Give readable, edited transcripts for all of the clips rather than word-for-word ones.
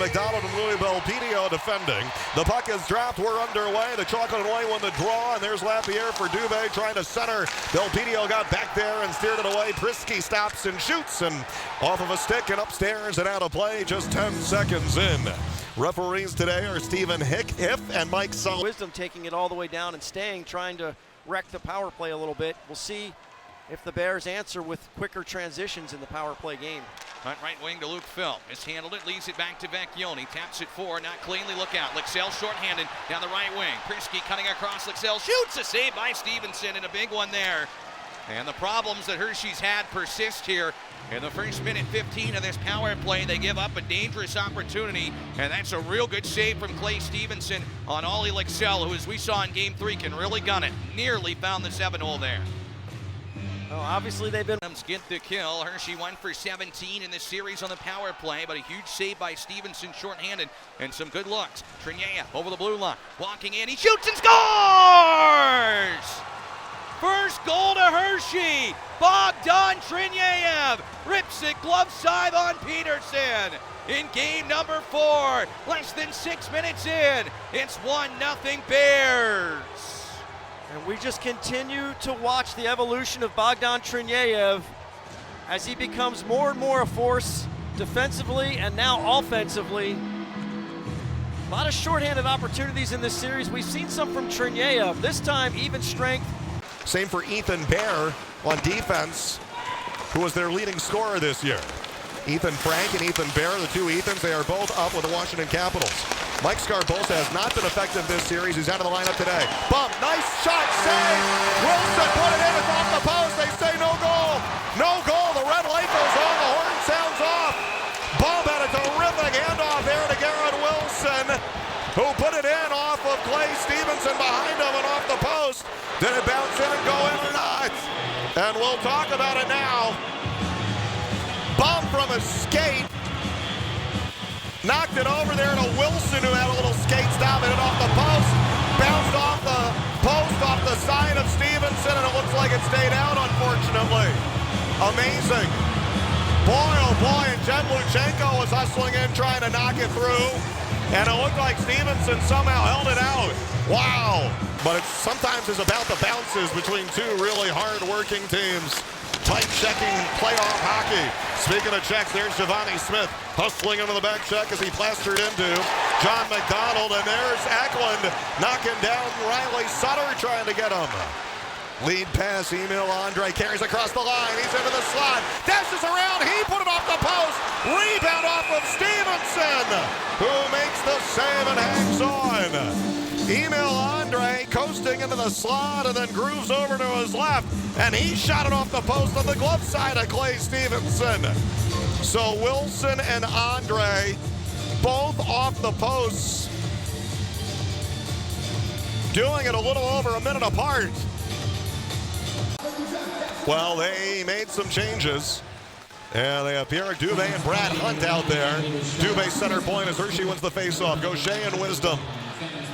McDonald and Louis Belpedio defending. The puck is dropped. We're underway. The Chocolate and White won the draw, and there's Lapierre for Dubé trying to center. Belpedio got back there and steered it away. Prisky stops and shoots, and off of a stick and upstairs and out of play just 10 seconds in. Referees today are Stephen Hiff and Mike Sullivan. Wisdom taking it all the way down and staying, trying to wreck the power play a little bit. We'll see if the Bears answer with quicker transitions in the power play game. Front right wing to Luke Phil. Mishandled it, leaves it back to Vecchione. Taps it forward, not cleanly, look out. Lexell shorthanded down the right wing. Prisky cutting across Lexell, shoots, a save by Stevenson, and a big one there. And the problems that Hershey's had persist here. In the first minute 15 of this power play, they give up a dangerous opportunity, and that's a real good save from Clay Stevenson on Ollie Lexell, who, as we saw in Game 3, can really gun it. Nearly found the 7-hole there. Oh, obviously they've been Get the kill. Hershey 1 for 17 in this series on the power play, but a huge save by Stevenson shorthanded, and some good looks. Trinier over the blue line, walking in, he shoots and scores! First goal to Hershey. Bogdan Triniev rips it glove side on Peterson in game number 4. Less than 6 minutes in, it's 1-0 Bears. And we just continue to watch the evolution of Bogdan Triniev as he becomes more and more a force defensively and now offensively. A lot of shorthanded opportunities in this series. We've seen some from Triniev. This time, even strength. Same for Ethan Bear on defense, who was their leading scorer this year. Ethan Frank and Ethan Bear, the two Ethans, they are both up with the Washington Capitals. Mike Scarbosa has not been effective this series. He's out of the lineup today. Bump, nice shot, save. Wilson put it in, it's off the post. They say no goal. No goal, the red light goes on, the horn sounds off. Bump had a terrific handoff there to Garrett Wilson, who put it in off of Clay Stevenson behind him and off the post. Did it bounce in and go in or not? And we'll talk about it now. Bomb from a skate. Knocked it over there to Wilson, who had a little skate stop, and it off the post. Bounced off the post, off the side of Stevenson, and it looks like it stayed out, unfortunately. Amazing. Boy, oh boy, and Jen Luchenko was hustling in, trying to knock it through. And it looked like Stevenson somehow held it out. Wow. But it sometimes is about the bounces between two really hard-working teams. Tight checking playoff hockey. Speaking of checks, there's Giovanni Smith hustling into the back check as he plastered into John McDonald. And there's Eklund knocking down Riley Sutter, trying to get him. Lead pass, Emil Andre carries across the line. He's into the slot. Dashes around. He put it off the post. Rebound off of Stevenson, who makes the save and hangs on. Emil Andre coasting into the slot and then grooves over to his left, and he shot it off the post on the glove side of Clay Stevenson. So Wilson and Andre both off the posts, doing it a little over a minute apart. Well, they made some changes. And they have Pierre Dubé and Brad Hunt out there. Dubé center point as Hershey wins the faceoff. Gaucher and Wisdom,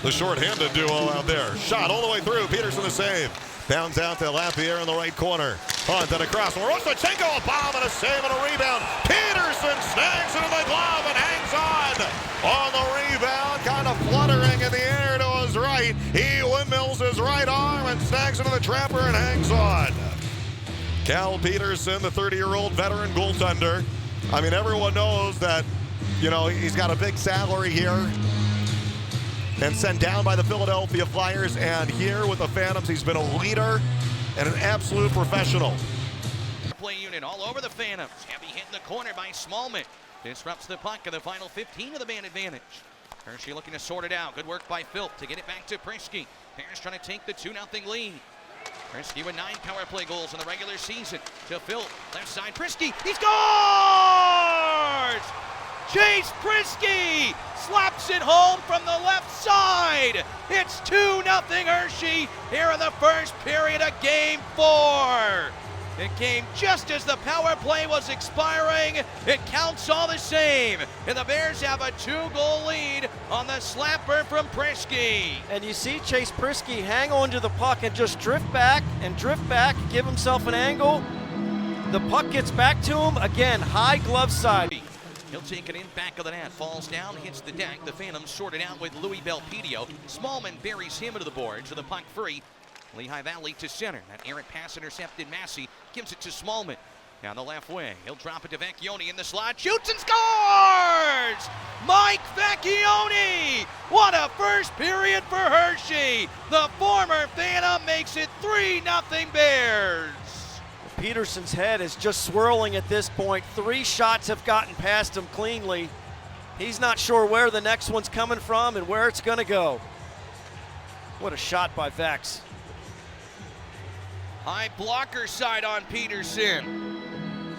the short-handed duo out there. Shot all the way through. Peterson the save. Bounds out to Lapierre in the right corner. Hunt and across. Rosachenko, a bomb and a save and a rebound. Peterson snags into the glove and hangs on the rebound. Kind of fluttering in the air to his right. He windmills his right arm and snags into the trapper and hangs on. Cal Peterson, the 30-year-old veteran goaltender. I mean, everyone knows that, you know, he's got a big salary here and sent down by the Philadelphia Flyers. And here with the Phantoms, he's been a leader and an absolute professional. Play unit all over the Phantoms. Heavy hit in the corner by Smallman. Disrupts the puck in the final 15 of the man advantage. Hershey looking to sort it out. Good work by Phil to get it back to Prisky. Bears trying to take the 2-0 lead. Prisky with 9 power play goals in the regular season. To Phil, left side, Prisky, he scores! Chase Prisky slaps it home from the left side. It's 2-0 Hershey here in the first period of Game 4. It came just as the power play was expiring. It counts all the same. And the Bears have a 2-goal lead on the slapper from Prisky. And you see Chase Prisky hang on to the puck and just drift back, give himself an angle. The puck gets back to him. Again, high glove side. He'll take it in, back of the net, falls down, hits the deck. The Phantoms sort it out with Louis Belpedio. Smallman buries him into the boards with the puck free. Lehigh Valley to center. That errant pass intercepted. Massey gives it to Smallman. Down the left wing. He'll drop it to Vecchione in the slot. Shoots and scores! Mike Vecchione! What a first period for Hershey! The former Phantom makes it 3-0 Bears! Peterson's head is just swirling at this point. 3 shots have gotten past him cleanly. He's not sure where the next one's coming from and where it's going to go. What a shot by Vex. High blocker side on Peterson.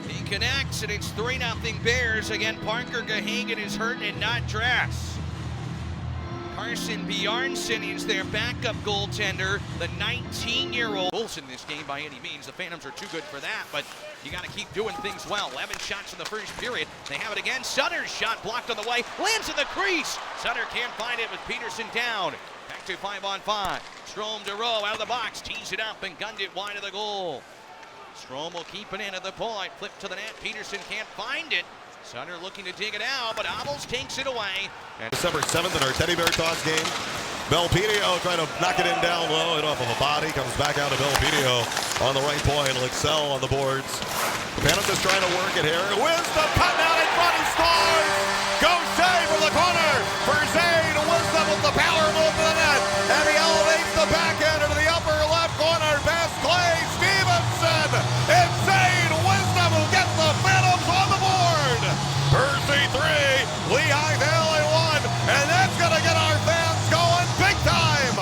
He connects, and it's 3-0 Bears. Again, Parker Gahagan is hurt and not dressed. Carson Bjarnson is their backup goaltender, the 19-year-old. Goals in this game by any means. The Phantoms are too good for that, but you got to keep doing things well. 11 shots in the first period. They have it again. Sutter's shot blocked on the way. Lands in the crease. Sutter can't find it with Peterson down. Back to 5-on-5. Strome to Rowe out of the box. Tees it up and gunned it wide of the goal. Strome will keep it in at the point. Flip to the net. Peterson can't find it. Sutter looking to dig it out, but Abels takes it away. December 7th in our Teddy Bear Toss game. Belpedio trying to knock it in down low, hit off of a body, comes back out to Belpedio on the right point. Lexell on the boards. Phantoms just trying to work it here. Wisdom cutting out in front, he scores! Go save from the corner for Zane. Wisdom with the power move to the net, and he elevates the backhand into the upper left corner. Best play, Stevenson. It's Zane Wisdom who gets the Phantoms on the board. Hershey 3, Lehigh Valley 1, and that's going to get our fans going big time.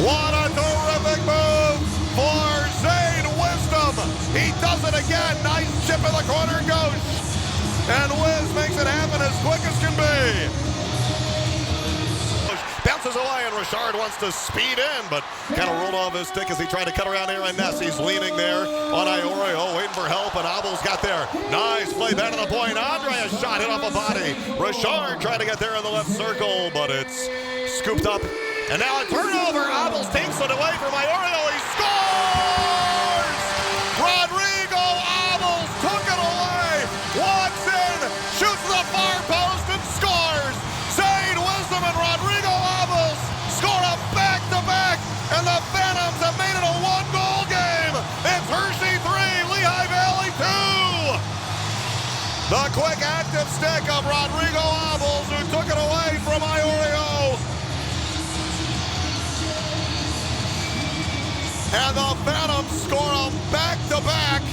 What a terrific move for Zane Wisdom. He does it again. Nice chip in the corner, Ghost. And Wiz makes it happen as quick as can be. Bounces away, and Richard wants to speed in, but kind of rolled off his stick as he tried to cut around Aaron Ness. He's leaning there on Iorio, waiting for help, and Abels got there. Nice play back to the point. Andre, a shot hit off a body. Richard trying to get there in the left circle, but it's scooped up. And now a turnover. Abels takes it away from Iorio. He scores! Rodrigo Abels took it away. Walks in, shoots the far post, and scores. Zane Wisdom and Rodrigo Abels score a back-to-back, and the Phantoms have made it a 1-goal game. It's Hershey 3, Lehigh Valley 2. The quick active stick of Rodrigo Abels, who took it away from Iorio. And the Phantoms score a back-to-back.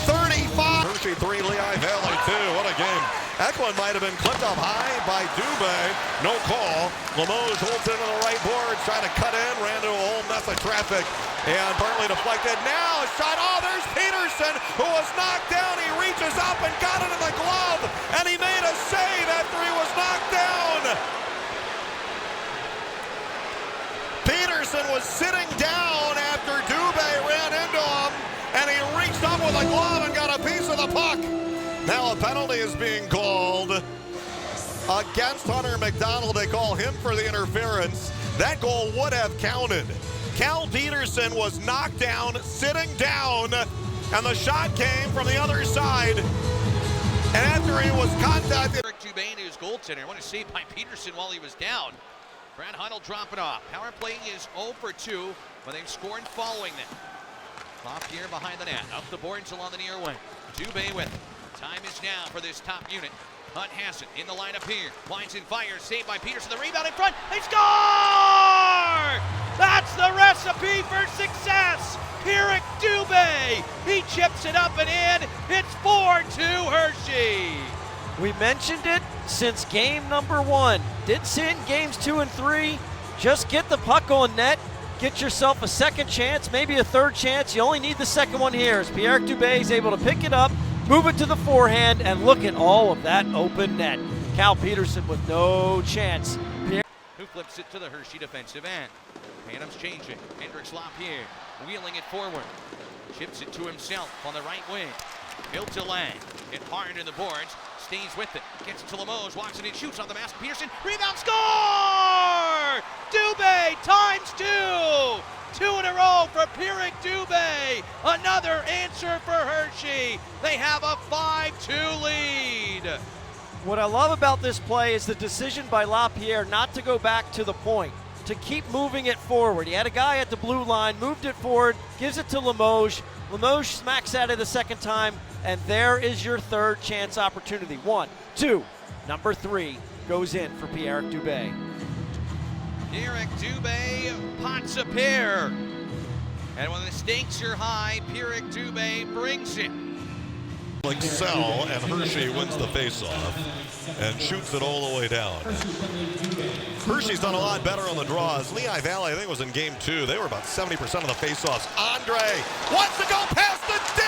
35. Hershey 3, Lehigh Valley 2. What a game. Eklund might have been clipped up high by Dubé. No call. Limoges holds it into the right boards, trying to cut in, ran into a whole mess of traffic, and partly deflected. Now a shot. Oh, there's Peterson, who was knocked down. He reaches up and got it in the glove, and he made a save after he was knocked down. Peterson was sitting down after Dubé ran into him, and he reached up with a glove and got a piece of the puck. Now a penalty is being called against Hunter McDonald. They call him for the interference. That goal would have counted. Cal Peterson was knocked down, sitting down, and the shot came from the other side. And after he was contacted. Eric Dubé, his goaltender, what a save by Peterson while he was down. Brad Huddle drop it off. Power play is 0 for 2, but they've scored following them. Off here behind the net, up the boards along the near wing. Dubé with it. Time is now for this top unit. Hunt has it in the lineup here. Winds and fires, saved by Peterson. The rebound in front. They score! That's the recipe for success. Eric Dubé. He chips it up and in. It's 4-2 Hershey. We mentioned it since game number 1. Did see it in games 2 and 3. Just get the puck on net. Get yourself a second chance, maybe a third chance. You only need the second one here as Pierre Dubé is able to pick it up, move it to the forehand, and look at all of that open net. Cal Peterson with no chance. Who flips it to the Hershey defensive end. Phantoms changing. Hendricks Lapierre wheeling it forward. Chips it to himself on the right wing. Built to Lang. Hit hard in the boards. Stays with it. Gets it to Limoges. Walks it in. Shoots on the mask. Peterson. Rebound. Score! Dubé times 2. 2 in a row for Pierrick Dubé. Another answer for Hershey. They have a 5-2 lead. What I love about this play is the decision by LaPierre not to go back to the point, to keep moving it forward. He had a guy at the blue line, moved it forward, gives it to Limoges. Limoges smacks at it a second time, and there is your third chance opportunity. 1, 2, number 3 goes in for Pierrick Dubé. Pierrick Dubé pots a pair. And when the stakes are high, Pierrick Dubé brings it. Excel, and Hershey wins the faceoff and shoots it all the way down. Hershey's done a lot better on the draws. Lehigh Valley, I think it was in game 2. They were about 70% of the faceoffs. Andre wants to go past the D,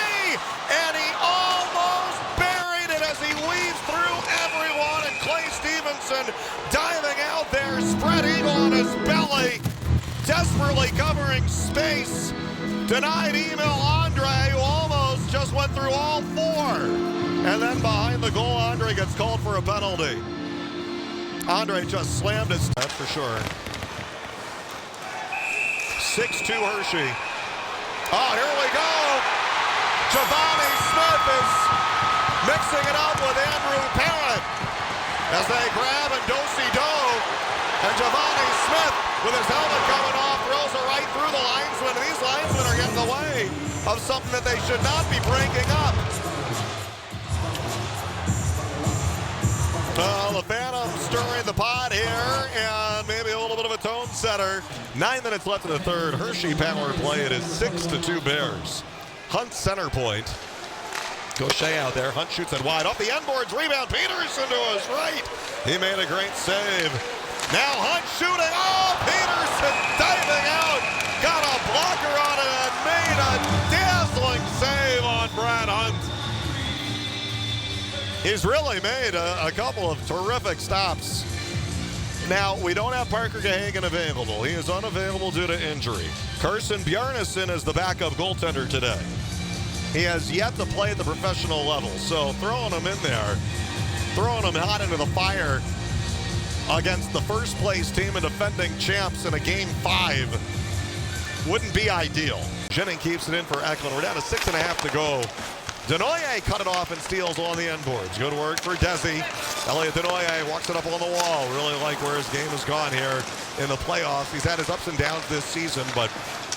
and he almost buried it as he weaves through everyone. And Clay Stevenson diving out there, spread eagle on his belly, desperately covering space. Denied email Andre, who almost just went through all 4. And then behind the goal, Andre gets called for a penalty. Andre just slammed his, that's for sure. 6-2 Hershey. Oh, here we go. Giovanni Smith is mixing it up with Andrew Parrott as they grab and do-si-do. And Giovanni Smith, with his helmet coming off, throws it right through the linesman. And these linesmen are getting in the way of something that they should not be breaking up. The Phantoms stirring the pot here, and maybe a little bit of a tone setter. 9 minutes left in the third. Hershey power play. It is 6-2 Bears. Hunt center point. Gaucher out there. Hunt shoots it wide. Off the end boards. Rebound. Peterson to his right. He made a great save. Now Hunt shooting. Oh, Peterson diving out. Got a blocker on it and made a dazzling save on Brad Hunt. He's really made a couple of terrific stops. Now, we don't have Parker Gahagan available. He is unavailable due to injury. Carson Bjarnason is the backup goaltender today. He has yet to play at the professional level, so throwing him in there, throwing him hot into the fire against the first place team and defending champs in a game 5 wouldn't be ideal. Jennings keeps it in for Eklund. We're down to 6.5 to go. Denoye cut it off and steals on the end boards. Good work for Desi. Elliot Denoye walks it up on the wall. Really like where his game has gone here in the playoffs. He's had his ups and downs this season, but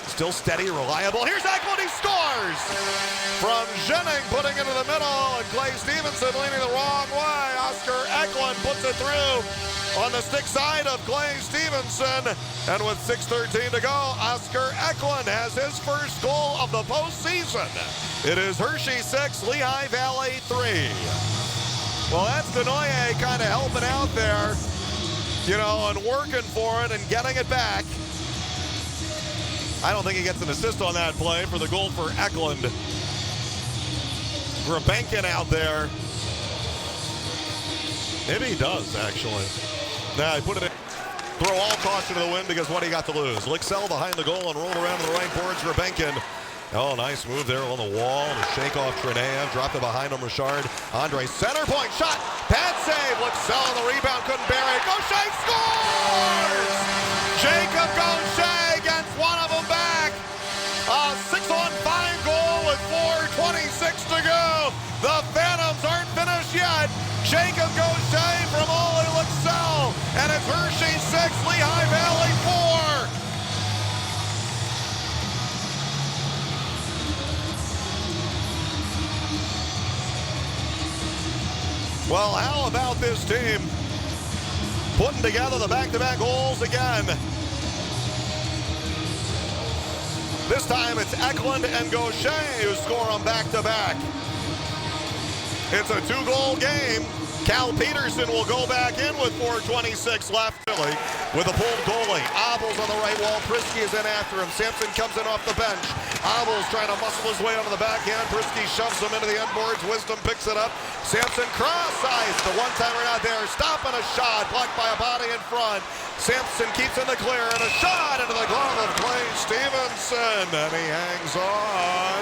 still steady, reliable. Here's Eklund, he scores! From Jennings, putting it into the middle, and Clay Stevenson leaning the wrong way. Oscar Eklund puts it through on the stick side of Clay Stevenson. And with 6:13 to go, Oscar Eklund has his first goal of the postseason. It is Hershey 6, Lehigh Valley 3. Well, that's Denoye kind of helping out there, you know, and working for it and getting it back. I don't think he gets an assist on that play for the goal for Eklund. Grabenkin out there. Maybe he does, actually. Nah, he put it in. Throw all caution to the wind because what he got to lose. Lixell behind the goal and rolled around to the right boards. Grabenkin. Oh, nice move there on the wall to shake off Treneyev. Dropped it behind him, Richard. Andre, center point shot. Bad save. Lixell on the rebound. Couldn't bury it. Gaucher scores! Jacob Gaucher gets one of them back. A 6-on-5 goal with 4:26 to go. The Phantoms aren't finished yet. Jacob Gaucher from Ole Lixell. And it's Hershey 6, Lehigh Valley 4. Well, how about this team putting together the back-to-back goals again? This time it's Eklund and Gaucher who score them back-to-back. It's a 2-goal game. Cal Peterson will go back in with 4:26 left. With a pulled goalie. Abels on the right wall. Prisky is in after him. Sampson comes in off the bench. Abels trying to muscle his way onto the backhand. Prisky shoves him into the end boards. Wisdom picks it up. Sampson cross-ice. The one-timer out there. Stopping a shot. Blocked by a body in front. Sampson keeps in the clear. And a shot into the glove of Clay Stevenson. And he hangs on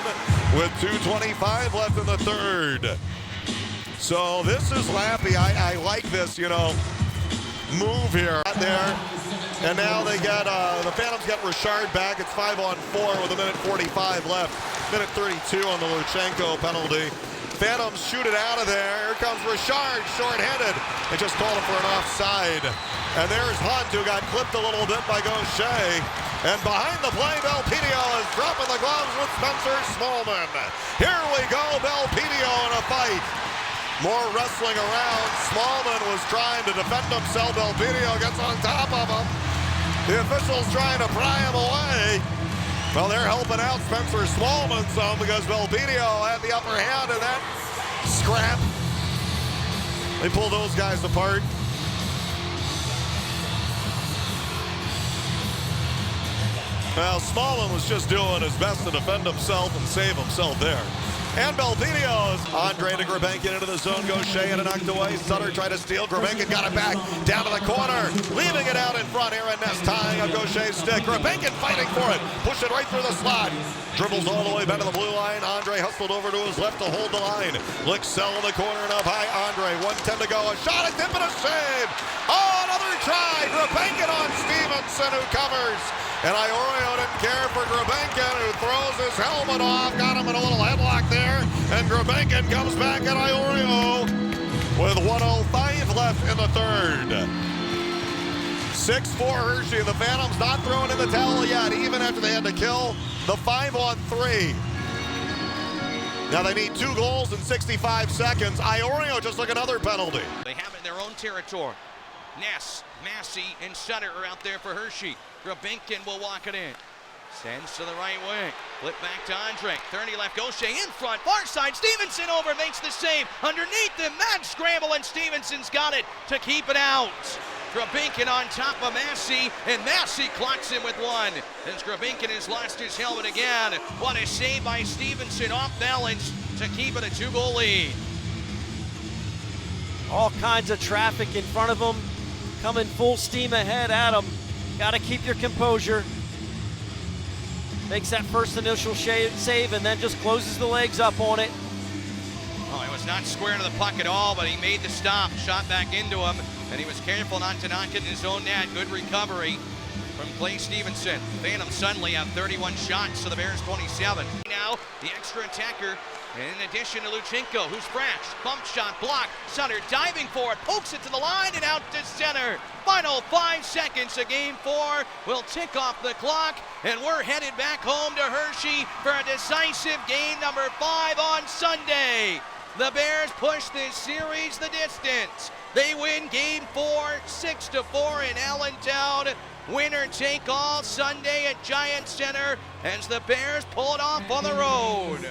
with 2:25 left in the third. So this is Lappy. I like this, you know. move here. There. And now they get, the Phantoms get Richard back. It's 5-on-4 with 1:45 left. 1:32 on the Luchenko penalty. Phantoms shoot it out of there. Here comes Richard, short-handed. They just called him for an offside. And there's Hunt, who got clipped a little bit by Gaucher. And behind the play, Belpedio is dropping the gloves with Spencer Smallman. Here we go, Belpedio in a fight. More wrestling around. Smallman was trying to defend himself. Belpedio gets on top of him. The officials trying to pry him away. Well, they're helping out Spencer Smallman some because Belpedio had the upper hand in that scrap. They pull those guys apart. Well, Smallman was just doing his best to defend himself and save himself there. And Belpedio's Andre to Grabenkin into the zone. Gaucher had it knocked away. Sutter tried to steal. Grabenkin got it back down to the corner, leaving it out in front. Aaron Ness tying up Gaucher's stick. Grabenkin fighting for it. Push it right through the slot. Dribbles all the way back to the blue line. Andre hustled over to his left to hold the line. Licksell in the corner and up high. Andre, 1:10 to go. A shot, a dip, and a save. Oh, another try. Grabenkin on Stevenson, who covers. And Iorio didn't care for Grabenkin, who throws his helmet off. Got him in a little headlock there. And Grabenkin comes back at Iorio with 1:05 left in the third. 6-4 Hershey. The Phantoms not throwing in the towel yet, even after they had to kill the 5-on-3. Now they need 2 goals in 65 seconds. Iorio just took another penalty. They have it in their own territory. Ness, Massey, and Sutter are out there for Hershey. Grabenkin will walk it in. Sends to the right wing. Flip back to Andre. 30 left. Gaucher in front. Far side. Stevenson over. Makes the save. Underneath the mad scramble, and Stevenson's got it to keep it out. Grabenkin on top of Massey, and Massey clocks him with one. As Grabenkin has lost his helmet again. What a save by Stevenson, off balance to keep it a 2-goal lead. All kinds of traffic in front of him, coming full steam ahead at him. Got to keep your composure. Makes that first initial save and then just closes the legs up on it. Oh, it was not square to the puck at all, but he made the stop, shot back into him, and he was careful not to knock it in his own net. Good recovery from Clay Stevenson. Phantoms suddenly have 31 shots to the Bears 27. Now, the extra attacker, in addition to Luchenko, who's fresh. Bump shot blocked. Sutter diving for it, pokes it to the line and out to center. Final 5 seconds of game 4 will tick off the clock, and we're headed back home to Hershey for a decisive game number 5 on Sunday. The Bears push this series the distance. They win game 4, 6-4 in Allentown. Winner take all Sunday at Giant Center as the Bears pull it off on the road.